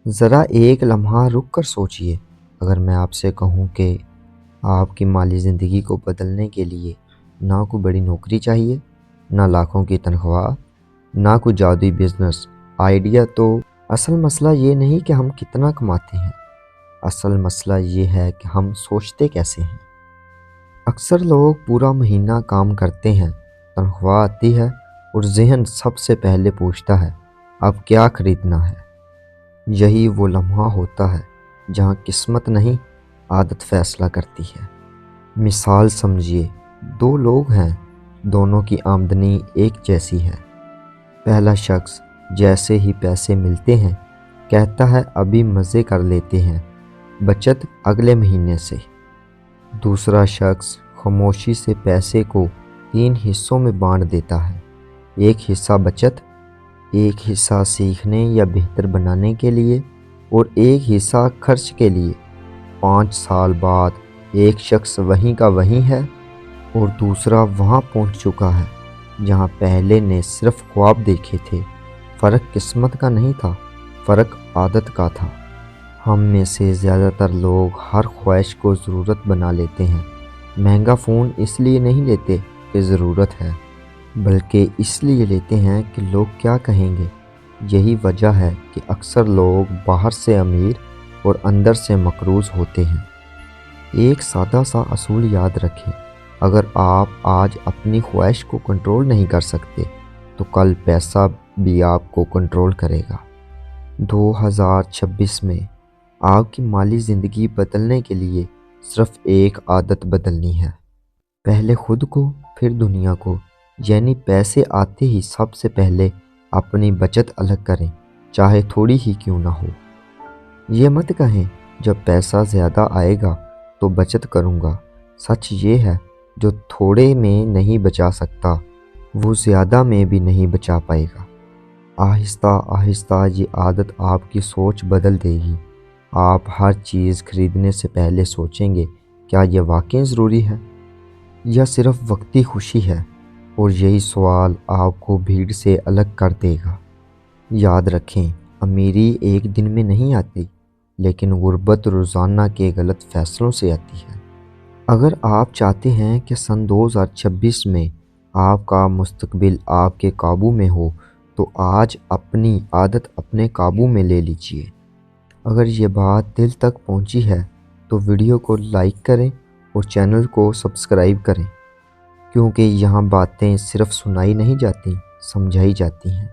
ذرا ایک لمحہ رک کر سوچئے، اگر میں آپ سے کہوں کہ آپ کی مالی زندگی کو بدلنے کے لیے نہ کوئی بڑی نوکری چاہیے، نہ لاکھوں کی تنخواہ، نہ کوئی جادوئی بزنس آئیڈیا، تو اصل مسئلہ یہ نہیں کہ ہم کتنا کماتے ہیں، اصل مسئلہ یہ ہے کہ ہم سوچتے کیسے ہیں۔ اکثر لوگ پورا مہینہ کام کرتے ہیں، تنخواہ آتی ہے اور ذہن سب سے پہلے پوچھتا ہے اب کیا خریدنا ہے۔ یہی وہ لمحہ ہوتا ہے جہاں قسمت نہیں، عادت فیصلہ کرتی ہے۔ مثال سمجھیے، دو لوگ ہیں، دونوں کی آمدنی ایک جیسی ہے۔ پہلا شخص جیسے ہی پیسے ملتے ہیں کہتا ہے ابھی مزے کر لیتے ہیں، بچت اگلے مہینے سے۔ دوسرا شخص خاموشی سے پیسے کو 3 حصوں میں بانٹ دیتا ہے، ایک حصہ بچت، ایک حصہ سیکھنے یا بہتر بنانے کے لیے، اور ایک حصہ خرچ کے لیے۔ 5 سال بعد ایک شخص وہیں کا وہیں ہے اور دوسرا وہاں پہنچ چکا ہے جہاں پہلے نے صرف خواب دیکھے تھے۔ فرق قسمت کا نہیں تھا، فرق عادت کا تھا۔ ہم میں سے زیادہ تر لوگ ہر خواہش کو ضرورت بنا لیتے ہیں۔ مہنگا فون اس لیے نہیں لیتے کہ ضرورت ہے، بلکہ اس لیے لیتے ہیں کہ لوگ کیا کہیں گے۔ یہی وجہ ہے کہ اکثر لوگ باہر سے امیر اور اندر سے مقروض ہوتے ہیں۔ ایک سادہ سا اصول یاد رکھیں، اگر آپ آج اپنی خواہش کو کنٹرول نہیں کر سکتے تو کل پیسہ بھی آپ کو کنٹرول کرے گا۔ 2026 میں آپ کی مالی زندگی بدلنے کے لیے صرف ایک عادت بدلنی ہے، پہلے خود کو پھر دنیا کو، یعنی پیسے آتے ہی سب سے پہلے اپنی بچت الگ کریں، چاہے تھوڑی ہی کیوں نہ ہو۔ یہ مت کہیں جب پیسہ زیادہ آئے گا تو بچت کروں گا۔ سچ یہ ہے جو تھوڑے میں نہیں بچا سکتا وہ زیادہ میں بھی نہیں بچا پائے گا۔ آہستہ آہستہ یہ عادت آپ کی سوچ بدل دے گی۔ آپ ہر چیز خریدنے سے پہلے سوچیں گے کیا یہ واقعی ضروری ہے یا صرف وقتی خوشی ہے، اور یہی سوال آپ کو بھیڑ سے الگ کر دے گا۔ یاد رکھیں، امیری ایک دن میں نہیں آتی، لیکن غربت روزانہ کے غلط فیصلوں سے آتی ہے۔ اگر آپ چاہتے ہیں کہ سن 2026 میں آپ کا مستقبل آپ کے قابو میں ہو تو آج اپنی عادت اپنے قابو میں لے لیجئے۔ اگر یہ بات دل تک پہنچی ہے تو ویڈیو کو لائک کریں اور چینل کو سبسکرائب کریں، کیونکہ یہاں باتیں صرف سنائی نہیں جاتی، سمجھائی جاتی ہیں۔